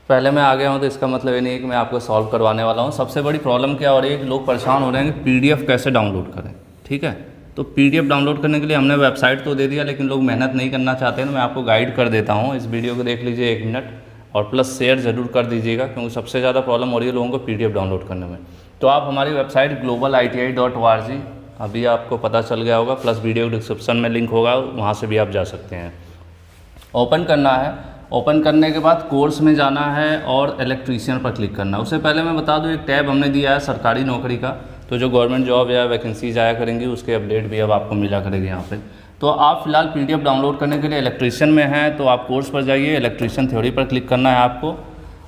पहले मैं आ गया हूँ तो इसका मतलब ये नहीं है कि मैं आपको सॉल्व करवाने वाला हूँ। सबसे बड़ी प्रॉब्लम क्या हो रही है कि लोग परेशान हो रहे हैं कि पीडीएफ कैसे डाउनलोड करें। ठीक है, तो पीडीएफ डाउनलोड करने के लिए हमने वेबसाइट तो दे दिया, लेकिन लोग मेहनत नहीं करना चाहते हैं। तो मैं आपको गाइड कर देता हूँ, इस वीडियो को देख लीजिए 1 मिनट, और प्लस शेयर ज़रूर कर दीजिएगा, क्योंकि सबसे ज़्यादा प्रॉब्लम हो रही है लोगों को पीडीएफ डाउनलोड करने में। तो आप हमारी वेबसाइट globaliti.org, अभी आपको पता चल गया होगा, प्लस वीडियो डिस्क्रिप्शन में लिंक होगा, वहाँ से भी आप जा सकते हैं। ओपन करना है, ओपन करने के बाद कोर्स में जाना है और इलेक्ट्रीशियन पर क्लिक करना है। उससे पहले मैं बता दूं, एक टैब हमने दिया है सरकारी नौकरी का, तो जो गवर्नमेंट जॉब या वैकेंसीज आया करेंगी उसके अपडेट भी अब आपको मिला करेगी यहाँ पे। तो आप फिलहाल पीडीएफ डाउनलोड करने के लिए इलेक्ट्रीशियन में हैं, तो आप कोर्स पर जाइए, इलेक्ट्रीशियन थ्योरी पर क्लिक करना है आपको।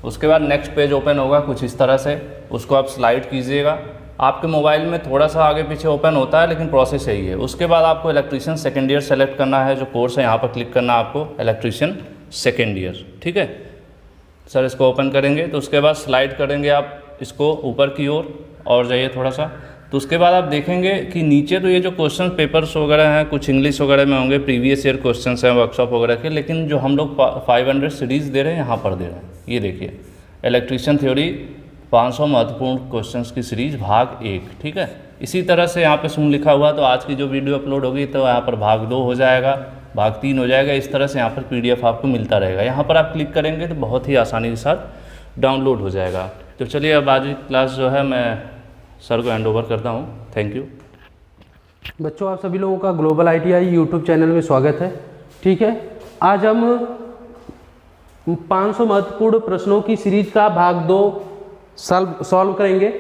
उसके बाद नेक्स्ट पेज ओपन होगा कुछ इस तरह से, उसको आप स्लाइड कीजिएगा। आपके मोबाइल में थोड़ा सा आगे पीछे ओपन होता है, लेकिन प्रोसेस यही है। उसके बाद आपको इलेक्ट्रीशियन सेकेंड ईयर सेलेक्ट करना है, जो कोर्स है यहाँ पर क्लिक करना है आपको, इलेक्ट्रीशियन सेकेंड ईयर। ठीक है सर, इसको ओपन करेंगे तो उसके बाद स्लाइड करेंगे आप इसको ऊपर की ओर और जाइए थोड़ा सा। तो उसके बाद आप देखेंगे कि नीचे तो ये जो क्वेश्चन पेपर्स वगैरह हैं कुछ इंग्लिश वगैरह में होंगे, प्रीवियस ईयर क्वेश्चन हैं वर्कशॉप वगैरह के, लेकिन जो हम लोग 500 सीरीज़ दे रहे हैं यहाँ पर दे रहे हैं। ये देखिए, इलेक्ट्रीशियन थ्योरी 500 महत्वपूर्ण क्वेश्चंस की सीरीज भाग 1। ठीक है, इसी तरह से यहाँ पे सुन लिखा हुआ, तो आज की जो वीडियो अपलोड होगी तो यहाँ पर भाग 2 हो जाएगा, भाग 3 हो जाएगा। इस तरह से यहाँ पर पीडीएफ आपको मिलता रहेगा। यहाँ पर आप क्लिक करेंगे तो बहुत ही आसानी के साथ डाउनलोड हो जाएगा। तो चलिए अब आज की क्लास जो है मैं सर को हैंड ओवर करता हूँ। थैंक यू बच्चों, आप सभी लोगों का ग्लोबल आईटीआई यूट्यूब चैनल में स्वागत है। ठीक है, आज हम 500 महत्वपूर्ण प्रश्नों की सीरीज का भाग 2 सॉल्व करेंगे।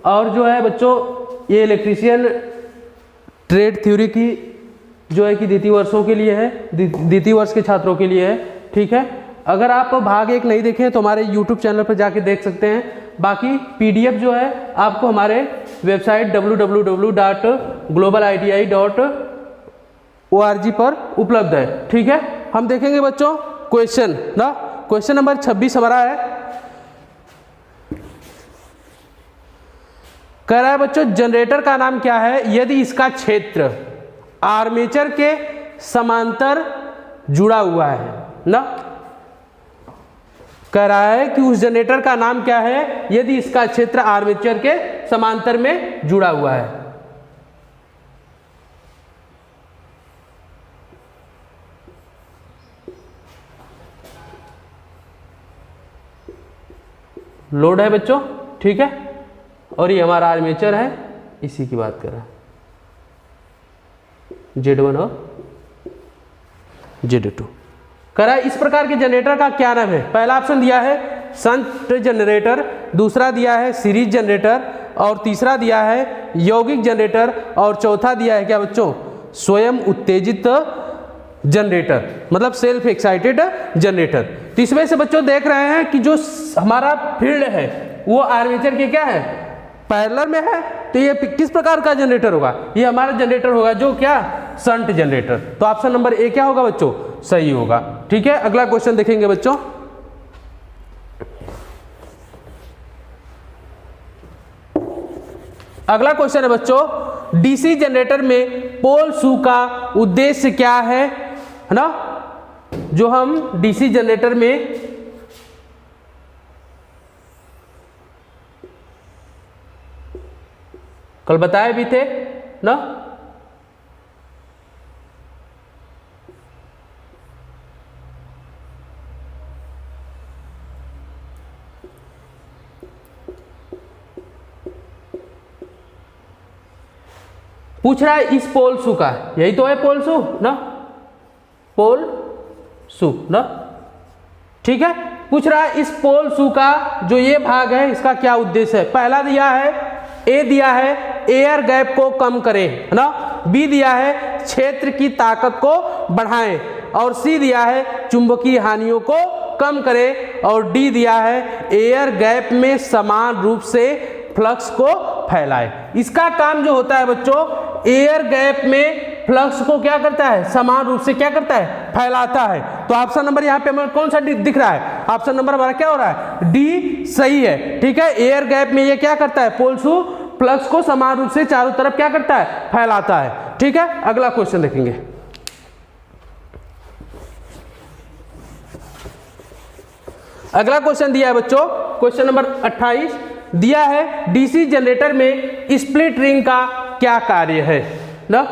और जो है बच्चों, ये इलेक्ट्रीशियन ट्रेड थ्योरी की जो है कि द्वितीय वर्षों के लिए है, द्वितीय वर्ष के छात्रों के लिए है। ठीक है, अगर आप भाग 1 नहीं देखें तो हमारे YouTube चैनल पर जाके देख सकते हैं। बाकी पीडीएफ जो है आपको हमारे वेबसाइट www.globaliti.org पर उपलब्ध है। ठीक है, हम देखेंगे बच्चों क्वेश्चन ना, क्वेश्चन नंबर 26 हमारा है। कह रहा है बच्चों, जनरेटर का नाम क्या है यदि इसका क्षेत्र आर्मेचर के समांतर जुड़ा हुआ है ना। कह रहा है कि उस जनरेटर का नाम क्या है यदि इसका क्षेत्र आर्मेचर के समांतर में जुड़ा हुआ है। लोड है बच्चों, ठीक है, और ये हमारा आर्मेचर है, इसी की बात कर रहा है, Z1 और Z2। कह रहा है इस प्रकार के जनरेटर का क्या नाम है। पहला ऑप्शन दिया है शंट जनरेटर, दूसरा दिया है सीरीज जनरेटर, और तीसरा दिया है यौगिक जनरेटर, और चौथा दिया है क्या बच्चों, स्वयं उत्तेजित जनरेटर, मतलब सेल्फ एक्साइटेड जनरेटर। तो इसमें से बच्चों देख रहे हैं कि जो हमारा फील्ड है वो आर्मेचर के क्या है, पैरेलल में है। तो ये किस प्रकार का जनरेटर होगा, ये हमारा जनरेटर होगा जो क्या, शंट जनरेटर। तो ऑप्शन नंबर ए क्या होगा बच्चों, सही होगा। ठीक है, अगला क्वेश्चन देखेंगे बच्चों। अगला क्वेश्चन है बच्चों, डीसी जनरेटर में पोल शू का उद्देश्य क्या है ना। जो हम डीसी जनरेटर में कल बताए भी थे ना, पूछ रहा है इस पोल शू का, यही तो है पोल शू ना, पोल शू ना। ठीक है, पूछ रहा है इस पोल शू का जो ये भाग है इसका क्या उद्देश्य है। पहला दिया है, ए दिया है एयर गैप को कम करे है ना, बी दिया है क्षेत्र की ताकत को बढ़ाएं, और सी दिया है चुंबकीय हानियों को कम करे, और डी दिया है एयर गैप में समान रूप से फ्लक्स को फैलाए। इसका काम जो होता है बच्चों, एयर गैप में फ्लक्स को क्या करता है, समान रूप से क्या करता है, फैलाता है। तो ऑप्शन नंबर यहाँ पे हमें कौन सा दिख रहा है, ऑप्शन नंबर हमारा क्या हो रहा है, डी सही है। ठीक है, एयर गैप में ये क्या करता है, पोल शू फ्लक्स को समान रूप से चारों तरफ क्या करता है, फैलाता है। ठीक है, अगला क्वेश्चन देखेंगे। अगला क्वेश्चन दिया है बच्चों, क्वेश्चन नंबर 28 दिया है डीसी जनरेटर में स्प्लिट रिंग का क्या कार्य है ना।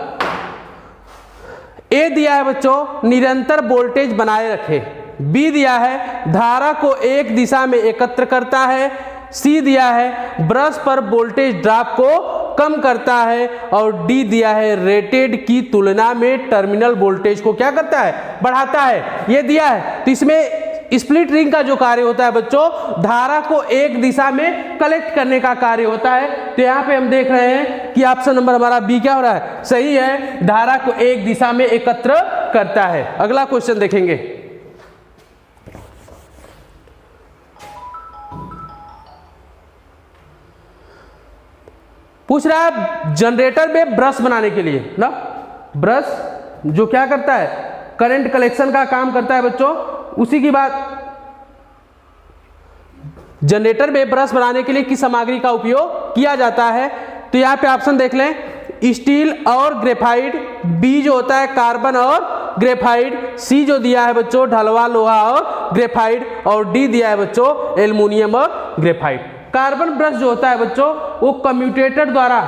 ए दिया है बच्चों निरंतर वोल्टेज बनाए रखे, बी दिया है धारा को एक दिशा में एकत्र करता है, सी दिया है ब्रश पर वोल्टेज ड्रॉप को कम करता है, और डी दिया है रेटेड की तुलना में टर्मिनल वोल्टेज को क्या करता है, बढ़ाता है। ये दिया है तो इसमें स्प्लिट रिंग का जो कार्य होता है बच्चों, धारा को एक दिशा में कलेक्ट करने का कार्य होता है। तो यहाँ पे हम देख रहे हैं कि ऑप्शन नंबर हमारा बी क्या हो रहा है, सही है, धारा को एक दिशा में एकत्र करता है। अगला क्वेश्चन देखेंगे, पूछ रहा है जनरेटर में ब्रश बनाने के लिए ना, ब्रश जो क्या करता है, करंट कलेक्शन का काम करता है बच्चों। उसी की बात, जनरेटर में ब्रश बनाने के लिए किस सामग्री का उपयोग किया जाता है, तो यहाँ पे ऑप्शन देख लें, स्टील और ग्रेफाइट, बी जो होता है कार्बन और ग्रेफाइट, सी जो दिया है बच्चों ढलवा लोहा और ग्रेफाइट, और डी दिया है बच्चों एल्युमिनियम और ग्रेफाइट। कार्बन ब्रश जो होता है बच्चों वो कम्यूटेटर द्वारा,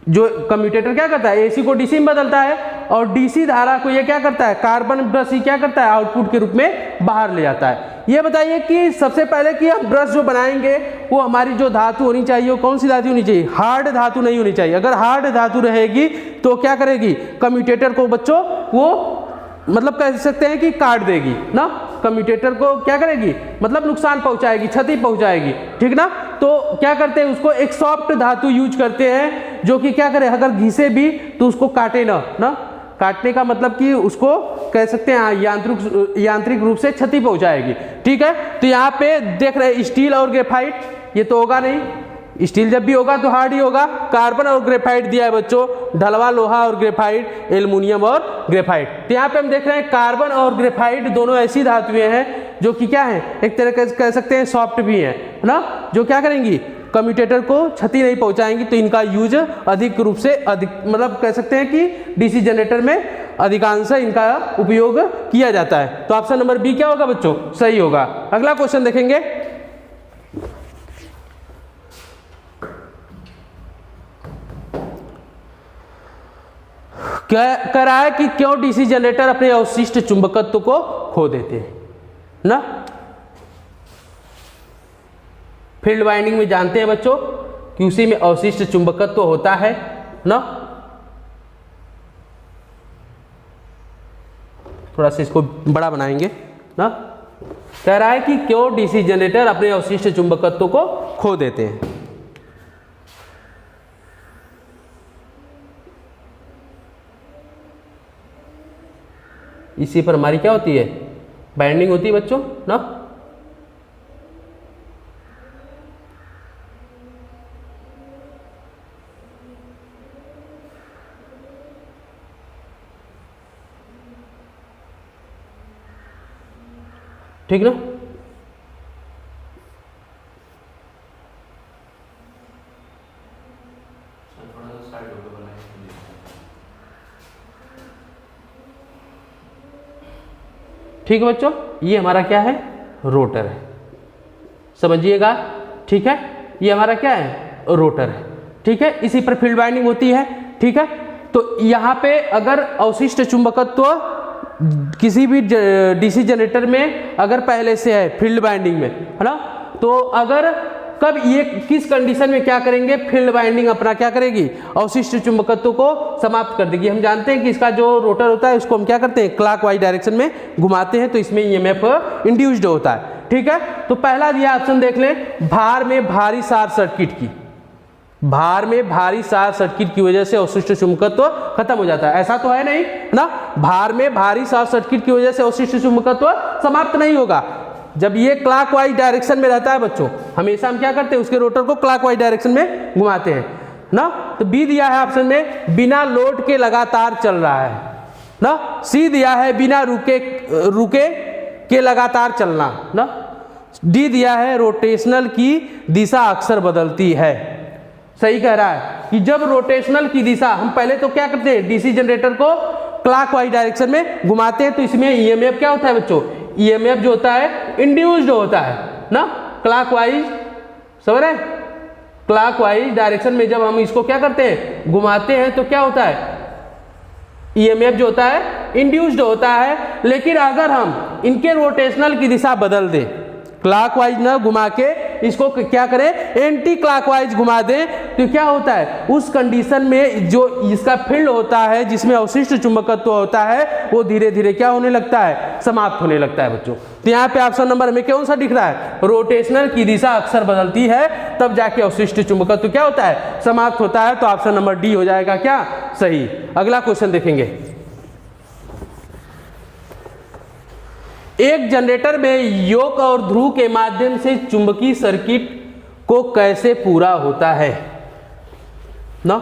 जो कम्यूटेटर क्या करता है, एसी को डीसी में बदलता है, और डीसी धारा को ये क्या करता है, कार्बन ब्रश ही क्या करता है, आउटपुट के रूप में बाहर ले जाता है। ये बताइए कि सबसे पहले कि हम ब्रश जो बनाएंगे वो हमारी जो धातु होनी चाहिए वो कौन सी धातु होनी चाहिए, हार्ड धातु नहीं होनी चाहिए। अगर हार्ड धातु रहेगी तो क्या करेगी, कम्यूटेटर को बच्चों वो मतलब कह सकते हैं कि काट देगी ना, कम्यूटेटर को क्या करेगी, मतलब नुकसान पहुंचाएगी, क्षति पहुंचाएगी, ठीक ना। तो क्या करते हैं, उसको एक सॉफ्ट धातु यूज करते हैं जो कि क्या करे, अगर घिसे भी तो उसको काटे ना, काटने का मतलब कि उसको कह सकते हैं यांत्रिक रूप से क्षति पहुंचाएगी, ठीक है। तो यहाँ पे देख रहे हैं स्टील और ग्रेफाइट, ये तो होगा नहीं, स्टील जब भी होगा तो हार्ड ही होगा। कार्बन और ग्रेफाइट दिया है बच्चों, ढलवा लोहा और ग्रेफाइट, एल्युमिनियम और ग्रेफाइट। तो यहाँ पे हम देख रहे हैं कार्बन और ग्रेफाइट दोनों ऐसी धातुएं हैं जो कि क्या है, एक तरह का कह सकते हैं सॉफ्ट भी है ना, जो क्या करेंगी, कम्यूटेटर को क्षति नहीं पहुंचाएंगी। तो इनका यूज अधिक रूप से मतलब कह सकते हैं कि डीसी जनरेटर में अधिकांश इनका उपयोग किया जाता है। तो ऑप्शन नंबर बी क्या होगा बच्चों, सही होगा। अगला क्वेश्चन देखेंगे, क्या कह रहा है कि क्यों डीसी जनरेटर अपने अवशिष्ट चुंबकत्व को खो देते हैं ना। फील्ड वाइंडिंग में जानते हैं बच्चों कि उसी में अवशिष्ट चुंबकत्व होता है ना। थोड़ा सा इसको बड़ा बनाएंगे ना। कह रहा है कि क्यों डीसी जनरेटर अपने अवशिष्ट चुंबकत्व को खो देते हैं। इसी पर हमारी क्या होती है, बाइंडिंग होती है बच्चों ना। ठीक ना। ठीक है बच्चों, ये हमारा क्या है, रोटर है, समझिएगा, ठीक है। ये हमारा क्या है, रोटर है, ठीक है। इसी पर फील्ड वाइंडिंग होती है, ठीक है। तो यहाँ पे अगर अवशिष्ट चुंबकत्व किसी भी डीसी जनरेटर में अगर पहले से है फील्ड वाइंडिंग में, है ना, तो अगर कब ये किस कंडीशन में क्या करेंगे, फील्ड वाइंडिंग अपना क्या करेगी, अवशिष्ट चुंबकत्व को समाप्त कर देगी। हम जानते हैं कि इसका जो रोटर होता है उसको हम क्या करते हैं, क्लॉकवाइज डायरेक्शन में घुमाते हैं, तो इसमें ईएमएफ इंड्यूस्ड होता है, ठीक है। तो पहला दिया ऑप्शन देख लें, भार में भारी शॉर्ट सर्किट की, भार में भारी शॉर्ट सर्किट की वजह से अवशिष्ट चुंबकत्व खत्म हो जाता है। ऐसा तो है नहीं ना, भार में भारी शॉर्ट सर्किट की वजह से अवशिष्ट चुंबकत्व समाप्त नहीं होगा। जब ये क्लॉकवाइज डायरेक्शन में रहता है बच्चों, हमेशा हम क्या करते हैं, उसके रोटर को क्लॉकवाइज डायरेक्शन में घुमाते हैं ना। तो बी दिया है ऑप्शन में, बिना लोड के लगातार चल रहा है ना। सी दिया है बिना रुके के लगातार चलना ना। डी दिया है रोटेशनल की दिशा अक्सर बदलती है। सही कह रहा है कि जब रोटेशनल की दिशा, हम पहले तो क्या करते हैं, डीसी जनरेटर को क्लॉकवाइज डायरेक्शन में घुमाते हैं, तो इसमें ईएमएफ क्या होता है बच्चों, ईएमएफ जो होता है इंड्यूस्ड होता है ना, क्लॉकवाइज, समझ रहे, क्लॉकवाइज डायरेक्शन में जब हम इसको क्या करते हैं, घुमाते हैं, तो क्या होता है, ईएमएफ जो होता है इंड्यूस्ड होता है। लेकिन अगर हम इनके रोटेशनल की दिशा बदल दें, क्लॉकवाइज ना घुमा के इसको क्या करें, एंटी क्लॉकवाइज घुमा दें, तो क्या होता है, उस कंडीशन में जो इसका फील्ड होता है जिसमें अवशिष्ट चुंबकत्व होता है वो धीरे धीरे क्या होने लगता है, समाप्त होने लगता है बच्चों। तो यहाँ पे ऑप्शन नंबर में कौन सा दिख रहा है, रोटेशनल की दिशा अक्सर बदलती है तब जाके अवशिष्ट चुंबकत्व क्या होता है, समाप्त होता है। तो ऑप्शन नंबर डी हो जाएगा क्या सही। अगला क्वेश्चन देखेंगे, एक जनरेटर में योक और ध्रुव के माध्यम से चुंबकीय सर्किट को कैसे पूरा होता है ना,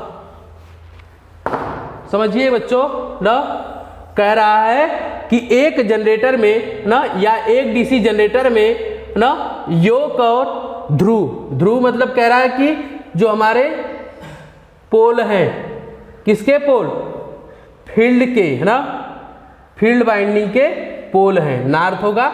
समझिए बच्चों ना, कह रहा है कि एक जनरेटर में ना या एक डीसी जनरेटर में ना योक और ध्रुव, ध्रुव मतलब कह रहा है कि जो हमारे पोल हैं, किसके पोल, फील्ड के, है ना, फील्ड वाइंडिंग के पोल हैं, नॉर्थ होगा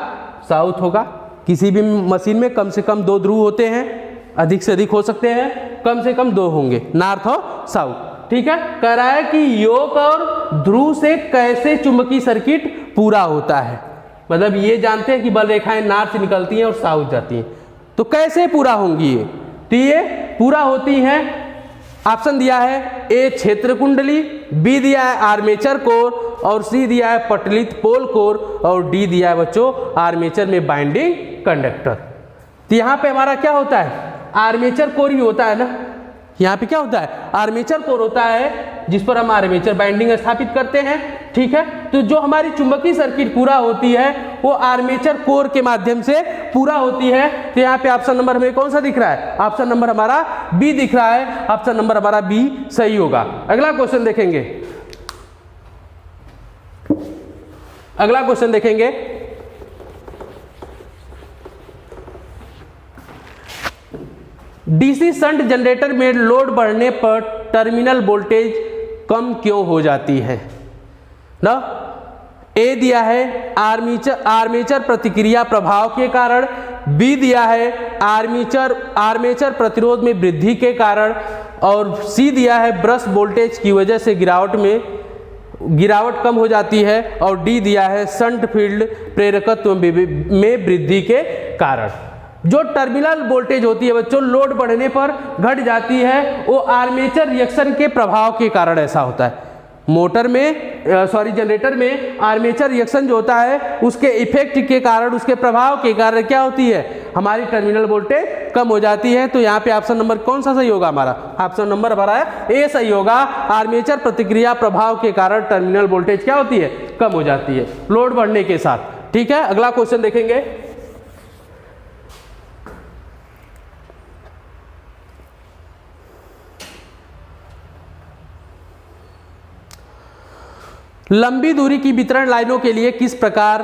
साउथ होगा। किसी भी मशीन में कम से कम 2 ध्रुव होते हैं, अधिक से अधिक हो सकते हैं, कम से कम 2 होंगे, नॉर्थ और साउथ। ठीक है, कह रहा है कि योक और ध्रुव से कैसे चुंबकीय सर्किट पूरा होता है, मतलब ये जानते हैं कि बल रेखाएं नॉर्थ से निकलती हैं और साउथ जाती हैं, तो कैसे पूरा होंगी ये, तो ये पूरा होती हैं, ऑप्शन दिया है ए क्षेत्र कुंडली, बी दिया है आर्मेचर कोर, और सी दिया है पटलित पोल कोर, और डी दिया है बच्चों आर्मेचर में बाइंडिंग कंडक्टर। तो यहाँ पे हमारा क्या होता है, आर्मेचर कोर ही होता है ना, यहाँ पे क्या होता है, आर्मेचर कोर होता है जिस पर हम आर्मेचर बाइंडिंग स्थापित करते हैं। ठीक है, तो जो हमारी चुंबकीय सर्किट पूरा होती है वो आर्मेचर कोर के माध्यम से पूरा होती है। तो यहाँ पे ऑप्शन नंबर हमें कौन सा दिख रहा है, ऑप्शन नंबर हमारा बी दिख रहा है, ऑप्शन नंबर हमारा बी सही होगा। अगला क्वेश्चन देखेंगे, अगला क्वेश्चन देखेंगे, डीसी शंट जनरेटर में लोड बढ़ने पर टर्मिनल वोल्टेज कम क्यों हो जाती है ना, ए दिया है आर्मेचर प्रतिक्रिया प्रभाव के कारण, बी दिया है आर्मेचर प्रतिरोध में वृद्धि के कारण, और सी दिया है ब्रश वोल्टेज की वजह से गिरावट कम हो जाती है, और डी दिया है शंट फील्ड प्रेरकत्व में वृद्धि के कारण। जो टर्मिनल वोल्टेज होती है बच्चों लोड बढ़ने पर घट जाती है, वो आर्मेचर रिएक्शन के प्रभाव के कारण ऐसा होता है। मोटर में जनरेटर में आर्मेचर रिएक्शन जो होता है उसके इफेक्ट के कारण, उसके प्रभाव के कारण क्या होती है, हमारी टर्मिनल वोल्टेज कम हो जाती है। तो यहाँ पे ऑप्शन नंबर कौन सा सही होगा हमारा, ऑप्शन नंबर हमारा है ए सही होगा। आर्मेचर प्रतिक्रिया प्रभाव के कारण टर्मिनल वोल्टेज क्या होती है, कम हो जाती है लोड बढ़ने के साथ। ठीक है, अगला क्वेश्चन देखेंगे, लंबी दूरी की वितरण लाइनों के लिए किस प्रकार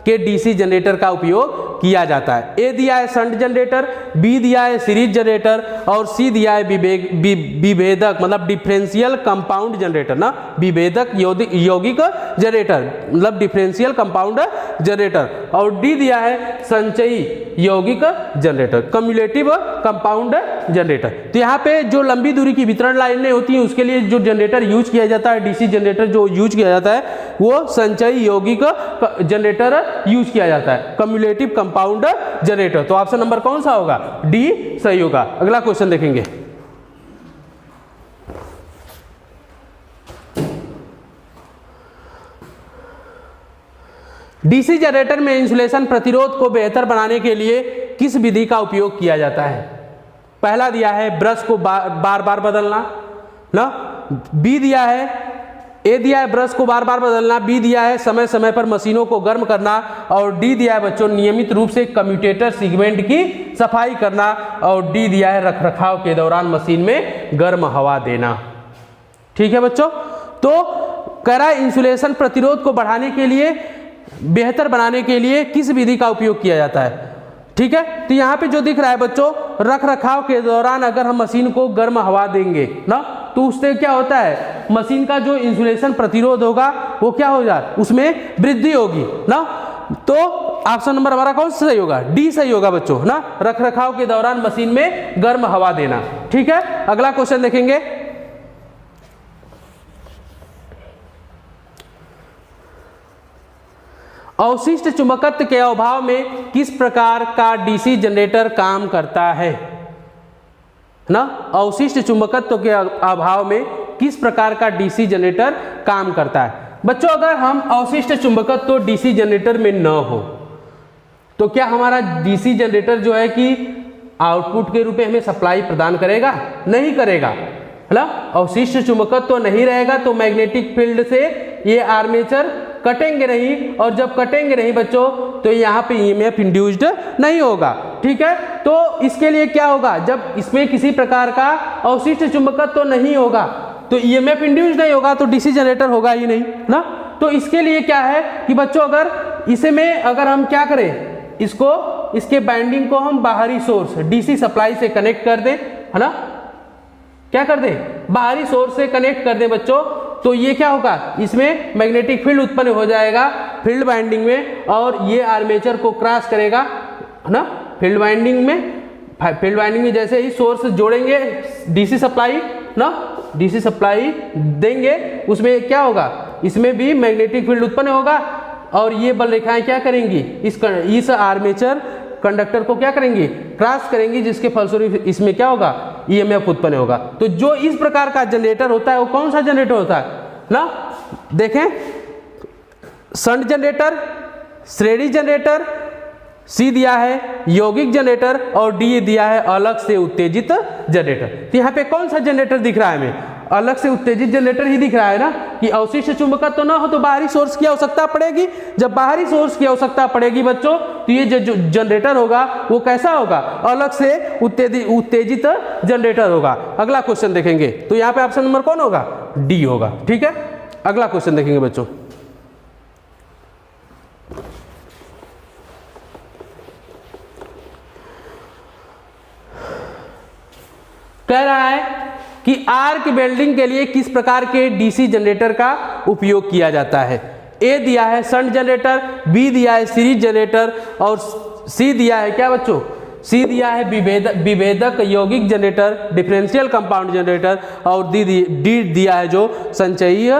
के डीसी जनरेटर का उपयोग किया जाता है। ए दिया है शंट जनरेटर, बी दिया है सीरीज जनरेटर, और सी दिया है विभेदक मतलब डिफरेंशियल कंपाउंड जनरेटर ना, विभेदक यौगिक जनरेटर मतलब डिफरेंशियल कंपाउंड जनरेटर, और डी दिया है संचयी यौगिक जनरेटर कम्युलेटिव कंपाउंड जनरेटर। तो यहाँ पे जो लंबी दूरी की वितरण लाइनें होती हैं उसके लिए जो जनरेटर यूज किया जाता है, डीसी जनरेटर जो यूज किया जाता है वो संचयी यौगिक जनरेटर यूज किया जाता है, कम्युलेटिव कंपाउंड जनरेटर। तो ऑप्शन नंबर कौन सा होगा, डी सही होगा। अगला क्वेश्चन देखेंगे, डीसी जनरेटर में इंसुलेशन प्रतिरोध को बेहतर बनाने के लिए किस विधि का उपयोग किया जाता है। पहला दिया है ब्रश को बार बार बदलना ना, बी दिया है ए दिया है ब्रश को बार बार बदलना, बी दिया है समय समय पर मशीनों को गर्म करना, और डी दिया है बच्चों नियमित रूप से कम्यूटेटर सेगमेंट की सफाई करना, और डी दिया है रखरखाव के दौरान मशीन में गर्म हवा देना। ठीक है बच्चों, तो कह रहा है इंसुलेशन प्रतिरोध को बढ़ाने के लिए, बेहतर बनाने के लिए किस विधि का उपयोग किया जाता है। ठीक है, तो यहाँ पे जो दिख रहा है बच्चों, रख रखाव के दौरान अगर हम मशीन को गर्म हवा देंगे ना तो उससे क्या होता है, मशीन का जो इंसुलेशन प्रतिरोध होगा वो क्या हो जाए, उसमें वृद्धि होगी ना। तो ऑप्शन नंबर हमारा कौन सा सही होगा? डी सही होगा बच्चों, है ना, रख रखाव के दौरान मशीन में गर्म हवा देना। ठीक है, अगला क्वेश्चन देखेंगे। अवशिष्ट चुंबकत्व के अभाव में किस प्रकार का डीसी जनरेटर काम करता है ना? अवशिष्ट चुंबकत्व के अभाव में किस प्रकार का डीसी जनरेटर काम करता है? बच्चों, अगर हम अवशिष्ट चुंबकत्व डीसी जनरेटर में न हो तो क्या हमारा डीसी जनरेटर जो है कि आउटपुट के रूप में हमें सप्लाई प्रदान करेगा? नहीं करेगा, है ना। अवशिष्ट चुंबकत्व नहीं रहेगा तो मैग्नेटिक फील्ड से ये आर्मेचर कटेंगे नहीं, और जब कटेंगे नहीं बच्चों तो यहाँ पे ईएमएफ इंड्यूस्ड नहीं होगा। ठीक है, तो इसके लिए क्या होगा? जब इसमें किसी प्रकार का अवशिष्ट चुंबकत्व नहीं होगा तो ईएमएफ इंड्यूस्ड नहीं होगा, तो डीसी जनरेटर होगा ही नहीं ना। तो इसके लिए क्या है कि बच्चों, अगर इसमें अगर हम क्या करें, इसके बाइंडिंग को हम बाहरी सोर्स डीसी सप्लाई से कनेक्ट कर दें, है ना, क्या कर दें, बाहरी सोर्स से कनेक्ट कर दें बच्चों, तो ये क्या होगा, इसमें मैग्नेटिक फील्ड उत्पन्न हो जाएगा फील्ड वाइंडिंग में, और ये आर्मेचर को क्रॉस करेगा, है ना, फील्ड वाइंडिंग में जैसे ही सोर्स जोड़ेंगे डीसी सप्लाई ना, डीसी सप्लाई देंगे, उसमें क्या होगा, इसमें भी मैग्नेटिक फील्ड उत्पन्न होगा, और ये बल रेखाएं क्या करेंगी, इस आर्मेचर कंडक्टर को क्या करेंगी, क्रॉस करेंगी, जिसके फलस्वरूप इसमें क्या होगा, ईएमएफ उत्पन्न होगा। तो जो इस प्रकार का जनरेटर होता है वो कौन सा जनरेटर होता है ना? देखें, शंट जनरेटर, श्रेणी जनरेटर, सी दिया है यौगिक जनरेटर, और डी दिया है अलग से उत्तेजित जनरेटर। तो यहाँ पे कौन सा जनरेटर दिख रहा है हमें? अलग से उत्तेजित जनरेटर ही दिख रहा है ना, कि अवशिष्ट चुंबकत्व तो ना हो तो बाहरी सोर्स की आवश्यकता पड़ेगी। जब बाहरी सोर्स की आवश्यकता पड़ेगी बच्चों, तो ये जो जनरेटर होगा वो कैसा होगा, अलग से उत्तेजित जनरेटर होगा। अगला क्वेश्चन देखेंगे, तो यहाँ पे ऑप्शन नंबर कौन होगा? डी होगा। ठीक है, अगला क्वेश्चन देखेंगे बच्चों। कह रहा है कि आर्क वेल्डिंग के लिए किस प्रकार के डीसी जनरेटर का उपयोग किया जाता है? ए दिया है शंट जनरेटर, बी दिया है सीरीज जनरेटर, और सी दिया है क्या बच्चों? सी दिया है विभेदक यौगिक जनरेटर, डिफरेंशियल कंपाउंड जनरेटर, और डी दिया है जो संचयी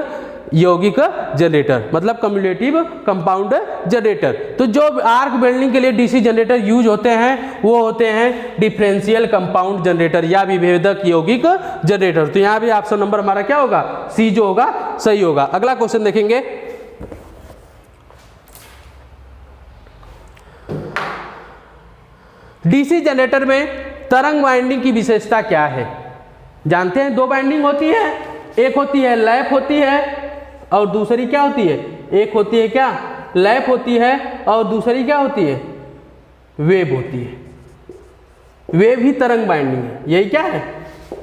यौगिक जनरेटर, मतलब कम्युलेटिव कंपाउंड जनरेटर। तो जो आर्क वेल्डिंग के लिए डीसी जनरेटर यूज होते हैं वो होते हैं डिफरेंशियल कंपाउंड जनरेटर या विभेदक यौगिक जनरेटर। तो यहाँ भी ऑप्शन नंबर हमारा क्या होगा? सी जो होगा सही होगा। अगला क्वेश्चन देखेंगे। डीसी जनरेटर में तरंग वाइंडिंग की विशेषता क्या है? जानते हैं, दो वाइंडिंग होती है, एक होती है लैप होती है, और दूसरी क्या होती है? एक होती है क्या, लैप होती है, और दूसरी क्या होती है, वेव होती है। वेव ही तरंग बाइंडिंग है। यही क्या है?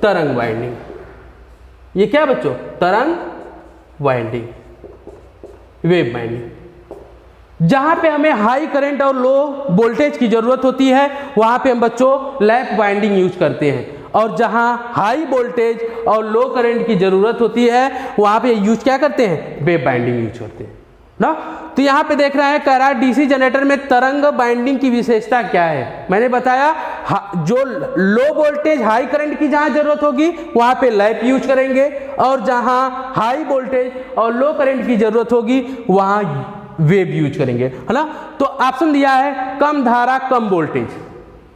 तरंग बाइंडिंग। ये क्या बच्चों? तरंग बाइंडिंग, वेव बाइंडिंग। जहां पे हमें हाई करंट और लो वोल्टेज की जरूरत होती है वहां पे हम बच्चों लैप बाइंडिंग यूज करते हैं, और जहां हाई वोल्टेज और लो करंट की जरूरत होती है वहां पे यूज क्या करते हैं? वेव बाइंडिंग यूज करते हैं ना। तो यहाँ पे देख रहा है, कह रहा है डीसी जनरेटर में तरंग बाइंडिंग की विशेषता क्या है? मैंने बताया जो लो वोल्टेज हाई करंट की जहां जरूरत होगी वहां पे लैप यूज करेंगे, और जहां हाई वोल्टेज और लो करंट की जरूरत होगी वहां वेव यूज करेंगे, है ना। तो ऑप्शन दिया है कम धारा कम वोल्टेज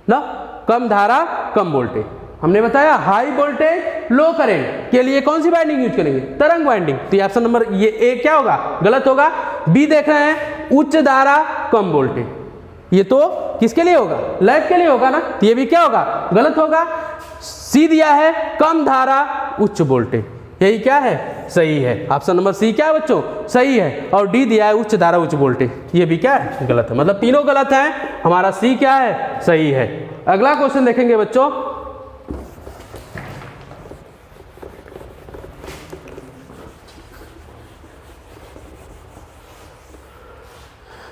ना, कम धारा कम वोल्टेज। हमने बताया हाई वोल्टेज लो करंट के लिए कौन सी बाइंडिंग यूज करेंगे? तरंग बाइंडिंग। तो ऑप्शन नंबर ये ए क्या होगा? गलत होगा। बी देख रहे हैं उच्च धारा कम वोल्टेज, ये तो किसके लिए होगा? लैप के लिए होगा ना, तो ये भी क्या होगा? गलत होगा। सी दिया है कम धारा उच्च वोल्टेज, यही क्या है? सही है। ऑप्शन नंबर सी क्या है बच्चों? सही है। और डी दिया है उच्च धारा उच्च वोल्टेज, ये भी क्या है? गलत है। मतलब तीनों गलत हैं, हमारा सी क्या है? सही है। अगला क्वेश्चन देखेंगे बच्चों।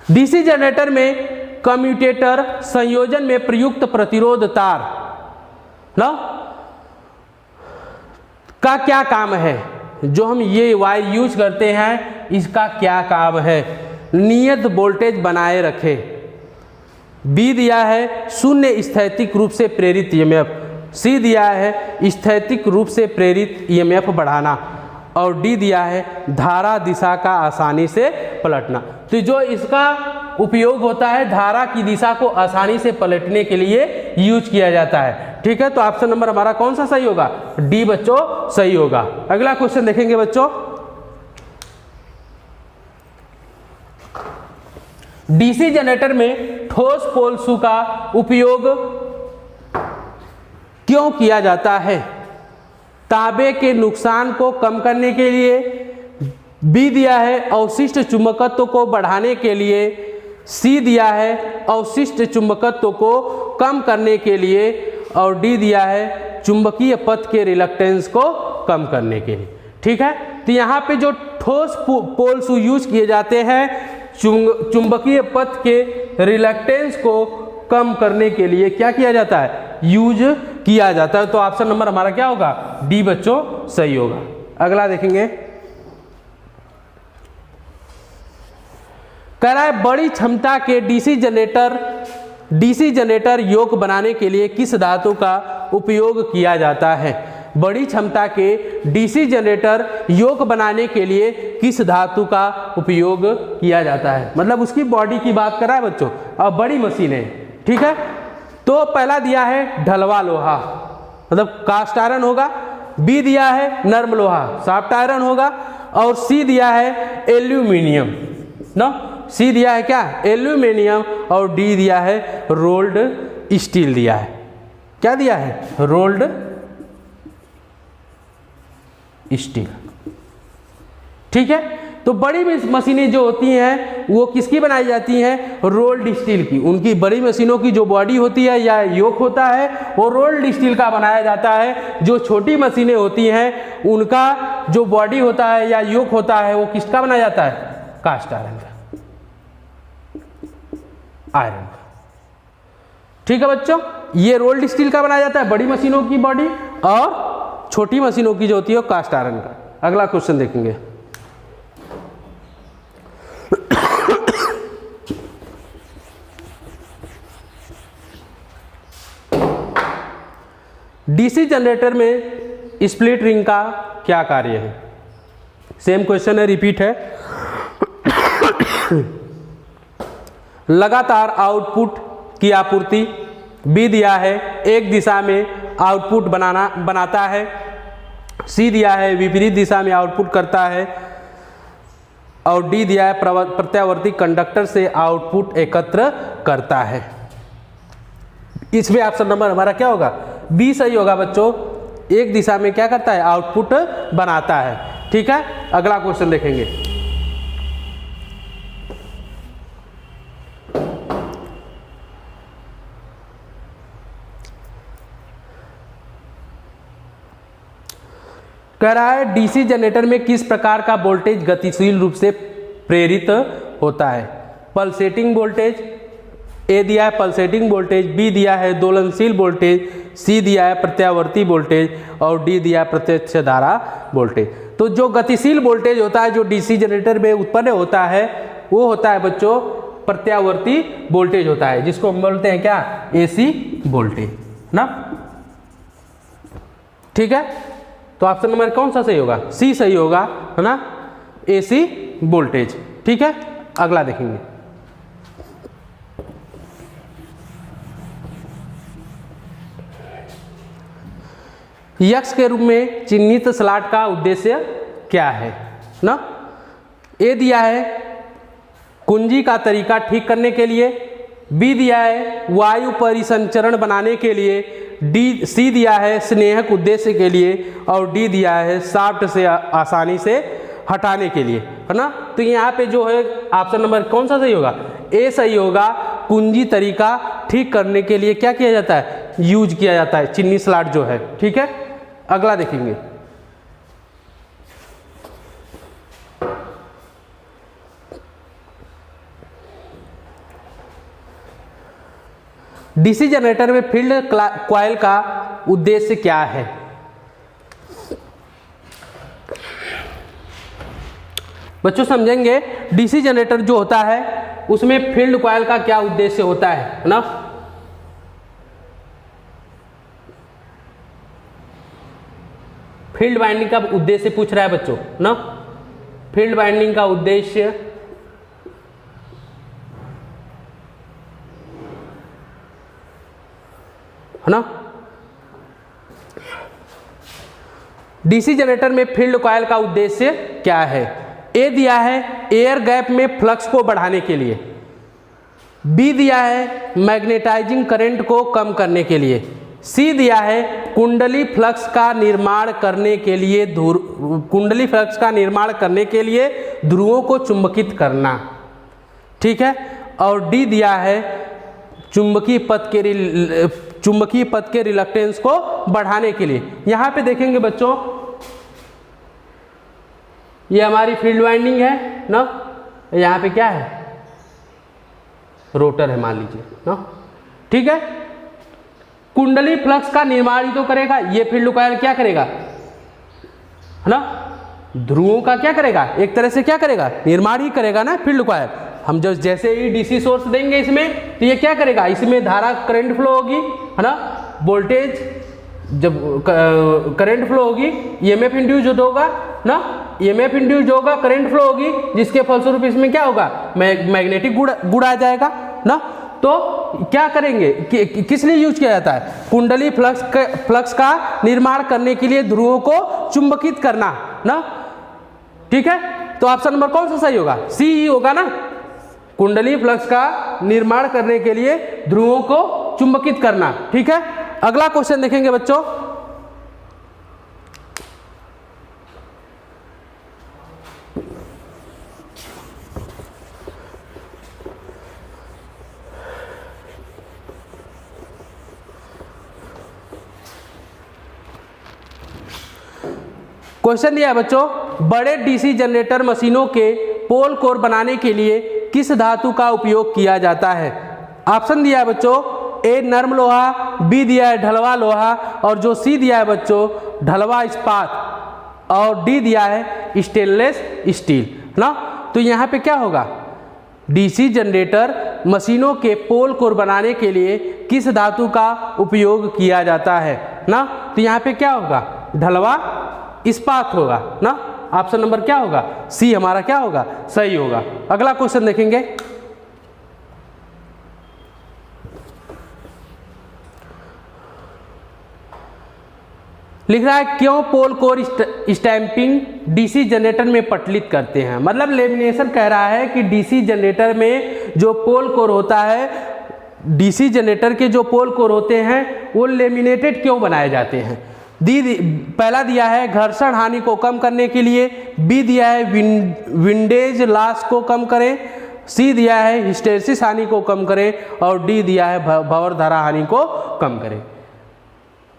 डीसी जनरेटर में कम्यूटेटर संयोजन में प्रयुक्त प्रतिरोध तार ना का क्या काम है? जो हम ये वायर यूज करते हैं इसका क्या काम है? नियत वोल्टेज बनाए रखे, बी दिया है शून्य स्थैतिक रूप से प्रेरित ईएमएफ, सी दिया है स्थैतिक रूप से प्रेरित ईएमएफ बढ़ाना, और डी दिया है धारा दिशा का आसानी से पलटना। तो जो इसका उपयोग होता है धारा की दिशा को आसानी से पलटने के लिए यूज किया जाता है। ठीक है, तो ऑप्शन नंबर हमारा कौन सा सही होगा? डी बच्चों सही होगा। अगला क्वेश्चन देखेंगे बच्चों, डीसी जनरेटर में ठोस पोल शू का उपयोग क्यों किया जाता है? तांबे के नुकसान को कम करने के लिए, बी दिया है अवशिष्ट चुंबकत्व को बढ़ाने के लिए, सी दिया है अवशिष्ट चुंबकत्व को कम करने के लिए, और डी दिया है चुंबकीय पथ के रिलक्टेंस को कम करने के लिए। ठीक है, तो यहाँ पे जो ठोस पोल शू यूज किए जाते हैं चुंबकीय पथ के रिलक्टेंस को कम करने के लिए क्या किया जाता है? यूज किया जाता है। तो ऑप्शन नंबर हमारा क्या होगा? डी बच्चों सही होगा। अगला देखेंगे, कह रहा है बड़ी क्षमता के डीसी जनरेटर योग बनाने के लिए किस धातु का उपयोग किया जाता है? बड़ी क्षमता के डीसी जनरेटर योग बनाने के लिए किस धातु का उपयोग किया जाता है? मतलब उसकी बॉडी की बात कर रहा है बच्चों, अब बड़ी मशीन है। ठीक है, तो पहला दिया है ढलवा लोहा, मतलब कास्ट आयरन होगा, बी दिया है नर्म लोहा सॉफ्ट आयरन होगा, और सी दिया है एल्यूमिनियम ना, सी दिया है क्या? एल्यूमिनियम, और डी दिया है रोल्ड स्टील दिया है। क्या दिया है? Rolled steel. ठीक है, तो बड़ी मशीनें जो होती हैं वो किसकी बनाई जाती हैं? रोल्ड स्टील की। उनकी बड़ी मशीनों की जो बॉडी होती है या योक होता है वो रोल्ड स्टील का बनाया जाता है। जो छोटी मशीनें होती हैं उनका जो बॉडी होता है या योक होता है वो किसका बनाया जाता है? कास्ट आयरन का, आयरन का। ठीक है बच्चों, ये रोल्ड स्टील का बनाया जाता है बड़ी मशीनों की बॉडी, और छोटी मशीनों की जो होती है वो कास्ट आयरन का। अगला क्वेश्चन देखेंगे, डीसी जनरेटर में स्प्लिट रिंग का क्या कार्य है? सेम क्वेश्चन है, रिपीट है। लगातार आउटपुट की आपूर्ति, बी दिया है एक दिशा में आउटपुट बनाता है, सी दिया है विपरीत दिशा में आउटपुट करता है, और डी दिया है प्रत्यावर्ती कंडक्टर से आउटपुट एकत्र करता है। इसमें ऑप्शन नंबर हमारा क्या होगा? बी सही होगा बच्चों। एक दिशा में क्या करता है? आउटपुट बनाता है। ठीक है, अगला क्वेश्चन देखेंगे, कह रहा है डीसी जनरेटर में किस प्रकार का वोल्टेज गतिशील रूप से प्रेरित होता है? पल्सेटिंग वोल्टेज, ए दिया है पल्सेटिंग वोल्टेज, बी दिया है दोलनशील वोल्टेज, सी दिया है प्रत्यावर्ती वोल्टेज, और डी दिया है प्रत्यक्ष धारा वोल्टेज। तो जो गतिशील वोल्टेज होता है जो डीसी जनरेटर में उत्पन्न होता है वो होता है बच्चों प्रत्यावर्ती वोल्टेज होता है, जिसको हम बोलते हैं क्या? एसी वोल्टेज ना। ठीक है, तो ऑप्शन नंबर कौन सा सही होगा? सी सही होगा, है ना, एसी वोल्टेज। ठीक है, अगला देखेंगे, यक्स के रूप में चिन्हित स्लॉट का उद्देश्य क्या है ना? ए दिया है कुंजी का तरीका ठीक करने के लिए, बी दिया है वायु परिसंचरण बनाने के लिए, डी सी दिया है स्नेहक उद्देश्य के लिए, और डी दिया है शाफ्ट से आसानी से हटाने के लिए, है ना। तो यहाँ पे जो है ऑप्शन नंबर कौन सा सही होगा? ए सही होगा। कुंजी तरीका ठीक करने के लिए क्या किया जाता है? यूज किया जाता है चिन्नी स्लॉट जो है। ठीक है, अगला देखेंगे, डीसी जनरेटर में फील्ड कॉइल का उद्देश्य क्या है? बच्चों समझेंगे, डीसी जनरेटर जो होता है उसमें फील्ड कॉइल का क्या उद्देश्य होता है ना। फील्ड वाइंडिंग का उद्देश्य पूछ रहा है बच्चों ना। फील्ड वाइंडिंग का उद्देश्य है ना। डीसी जनरेटर में फील्ड कॉइल का उद्देश्य क्या है। ए दिया है एयर गैप में फ्लक्स को बढ़ाने के लिए, बी दिया है मैग्नेटाइजिंग करंट को कम करने के लिए, सी दिया है कुंडली फ्लक्स का निर्माण करने के लिए ध्रुवों को चुंबकित करना, ठीक है। और डी दिया है चुंबकीय पथ के रिलक्टेंस को बढ़ाने के लिए। यहां पे देखेंगे बच्चों, ये हमारी फील्ड वाइंडिंग है ना, यहां पे क्या है, रोटर है मान लीजिए ना, ठीक है। कुंडली फ्लक्स का निर्माण ही तो करेगा, ये फील्ड कॉइल क्या करेगा, है ना, ध्रुवों का क्या करेगा, एक तरह से क्या करेगा, निर्माण ही करेगा ना फील्ड कॉइल। हम जब जैसे ही डीसी सोर्स देंगे इसमें, तो ये क्या करेगा, इसमें धारा करंट फ्लो होगी, है ना, वोल्टेज जब करंट फ्लो होगी ईएमएफ इंड्यूस होगा ना, ईएमएफ इंड्यूस होगा, करंट फ्लो होगी, जिसके फलस्वरूप इसमें क्या होगा, मैग्नेटिक गुण आ जाएगा ना। तो क्या करेंगे, किस लिए यूज किया जाता है, कुंडली फ्लक्स का निर्माण करने के लिए ध्रुवों को चुंबकित करना ना, ठीक है। तो ऑप्शन नंबर कौन सा सही होगा, सी ही होगा ना, कुंडली फ्लक्स का निर्माण करने के लिए ध्रुवों को चुंबकित करना, ठीक है। अगला क्वेश्चन देखेंगे बच्चों, क्वेश्चन दिया है बच्चों, बड़े डीसी जनरेटर मशीनों के पोल कोर बनाने के लिए किस धातु का उपयोग किया जाता है। ऑप्शन दिया है बच्चों, ए नर्म लोहा, बी दिया है ढलवा लोहा, और जो सी दिया है बच्चों ढलवा इस्पात, और डी दिया है स्टेनलेस स्टील ना। तो यहाँ पे क्या होगा, डीसी जनरेटर मशीनों के पोल कोर बनाने के लिए किस धातु का उपयोग किया जाता है ना। तो यहाँ पे क्या होगा, ढलवा इस्पात होगा ना। ऑप्शन नंबर क्या होगा, सी हमारा क्या होगा, सही होगा। अगला क्वेश्चन देखेंगे, लिख रहा है क्यों पोल कोर स्टैंपिंग डीसी जनरेटर में पटलित करते हैं। मतलब लेमिनेशन कह रहा है कि डीसी जनरेटर में जो पोल कोर होता है, डीसी जनरेटर के जो पोल कोर होते हैं वो लेमिनेटेड क्यों बनाए जाते हैं। पहला दिया है घर्षण हानि को कम करने के लिए, बी दिया है विंडेज लॉस को कम करें, सी दिया है हिस्टेरिसिस हानि को कम करें, और डी दिया है भंवर धारा हानि को कम करें।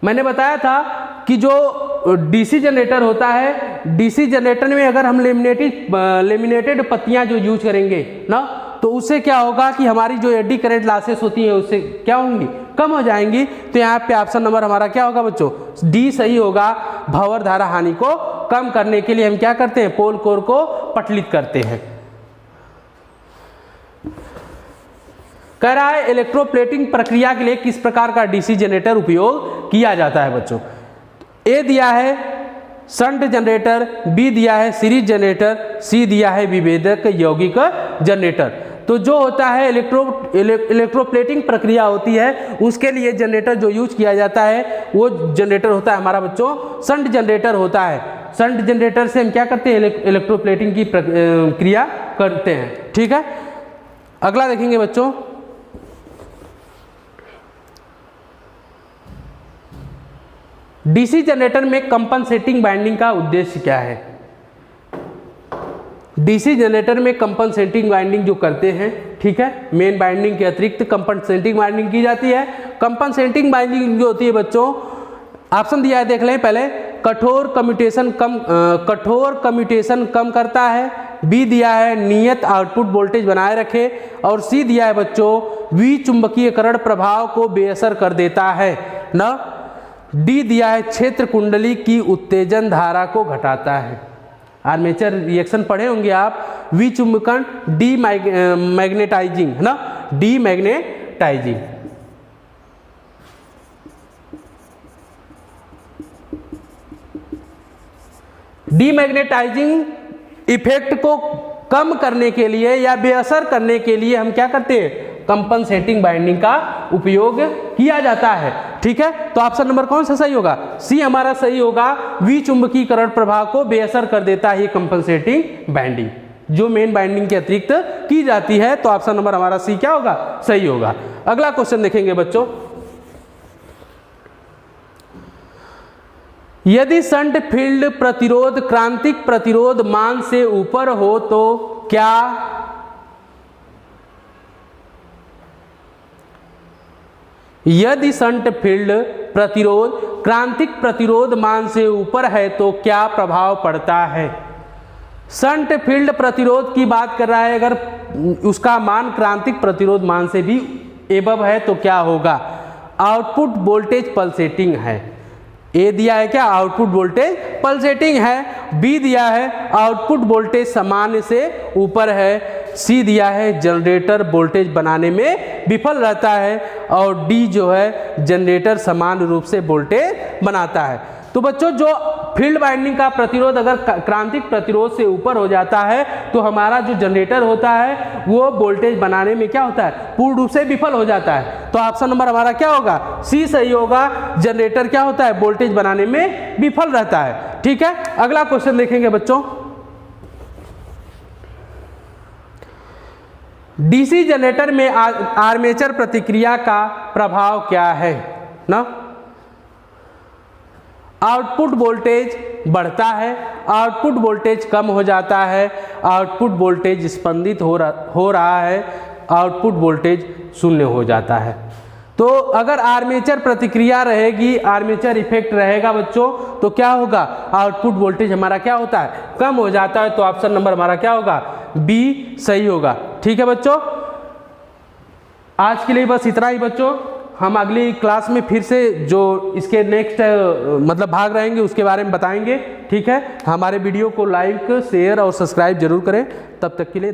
मैंने बताया था कि जो डीसी जनरेटर होता है, डीसी जनरेटर में अगर हम लेमिनेटेड पत्तियां जो यूज करेंगे ना, तो उससे क्या होगा कि हमारी जो एडी करंट लॉसेस होती है उससे क्या होंगी, कम हो जाएंगी। तो यहाँ पे ऑप्शन नंबर हमारा क्या होगा बच्चों, डी सही होगा। भंवर धारा हानि को कम करने के लिए हम क्या करते हैं, पोल कोर को पटलित करते हैं। कह रहा है इलेक्ट्रोप्लेटिंग प्रक्रिया के लिए किस प्रकार का डीसी जनरेटर उपयोग किया जाता है बच्चों। ए दिया है शंट जनरेटर, बी दिया है सीरीज जनरेटर, सी दिया है विभेदक यौगिक जनरेटर। तो जो होता है इलेक्ट्रोप्लेटिंग प्रक्रिया होती है, उसके लिए जनरेटर जो यूज किया जाता है वो जनरेटर होता है हमारा बच्चों शंट जनरेटर होता है। शंट जनरेटर से हम क्या करते हैं, इलेक्ट्रोप्लेटिंग की क्रिया करते हैं, ठीक है। अगला देखेंगे बच्चों, डीसी जनरेटर में कंपनसेटिंग वाइंडिंग का उद्देश्य क्या है। डीसी जनरेटर में कंपनसेटिंग वाइंडिंग जो करते हैं, ठीक है, मेन वाइंडिंग के अतिरिक्त कंपनसेटिंग वाइंडिंग की जाती है। कंपनसेटिंग वाइंडिंग जो होती है बच्चों, ऑप्शन दिया है देख लें पहले, कठोर कम्यूटेशन कम करता है, बी दिया है नियत आउटपुट वोल्टेज बनाए रखे, और सी दिया है बच्चों विचुंबकीयकरण प्रभाव को बेअसर कर देता है ना। डी दिया है क्षेत्र कुंडली की उत्तेजन धारा को घटाता है। आर्मेचर रिएक्शन पढ़े होंगे आप, विचुंबकन, मैग्नेटाइजिंग है ना, डीमैग्नेटाइजिंग। डीमैग्नेटाइजिंग इफेक्ट को कम करने के लिए या बेअसर करने के लिए हम क्या करते हैं, कंपनसेटिंग बाइंडिंग का उपयोग किया जाता है। ठीक है, तो ऑप्शन नंबर कौन सा सही होगा, सी हमारा सही होगा। विचुंबकीकरण प्रभाव को बेअसर कर देता है कंपनसेटिंग बाइंडिंग, जो मेन बाइंडिंग के अतिरिक्त की जाती है। तो ऑप्शन नंबर हमारा सी क्या होगा, सही होगा। अगला क्वेश्चन देखेंगे बच्चों, यदि शंट फील्ड प्रतिरोध क्रांतिक प्रतिरोध मान से ऊपर हो तो क्या, यदि शंट फील्ड प्रतिरोध क्रांतिक प्रतिरोध मान से ऊपर है तो क्या प्रभाव पड़ता है। शंट फील्ड प्रतिरोध की बात कर रहा है, अगर उसका मान क्रांतिक प्रतिरोध मान से भी एबव है तो क्या होगा। आउटपुट वोल्टेज पल्सेटिंग है, ए दिया है क्या, आउटपुट वोल्टेज पल्सेटिंग है। बी दिया है आउटपुट वोल्टेज सामान्य से ऊपर है। सी दिया है जनरेटर वोल्टेज बनाने में विफल रहता है। और डी जो है जनरेटर समान रूप से वोल्टेज बनाता है। तो बच्चों जो फील्ड वाइंडिंग का प्रतिरोध अगर क्रांतिक प्रतिरोध से ऊपर हो जाता है तो हमारा जो जनरेटर होता है वो वोल्टेज बनाने में क्या होता है, पूर्ण रूप से विफल हो जाता है। तो ऑप्शन नंबर हमारा क्या होगा, सी सही होगा। जनरेटर क्या होता है, वोल्टेज बनाने में विफल रहता है। ठीक है, अगला क्वेश्चन देखेंगे बच्चों, डीसी जनरेटर में आर्मेचर प्रतिक्रिया का प्रभाव क्या है ना। आउटपुट वोल्टेज बढ़ता है, आउटपुट वोल्टेज कम हो जाता है, आउटपुट वोल्टेज स्पंदित हो रहा है, आउटपुट वोल्टेज शून्य हो जाता है। तो अगर आर्मेचर प्रतिक्रिया रहेगी, आर्मेचर इफेक्ट रहेगा बच्चों, तो क्या होगा, आउटपुट वोल्टेज हमारा क्या होता है, कम हो जाता है। तो ऑप्शन नंबर हमारा क्या होगा, बी सही होगा। ठीक है बच्चों, आज के लिए बस इतना ही बच्चों। हम अगली क्लास में फिर से जो इसके नेक्स्ट मतलब भाग रहेंगे उसके बारे में बताएंगे। ठीक है, हमारे वीडियो को लाइक शेयर और सब्सक्राइब जरूर करें। तब तक के लिए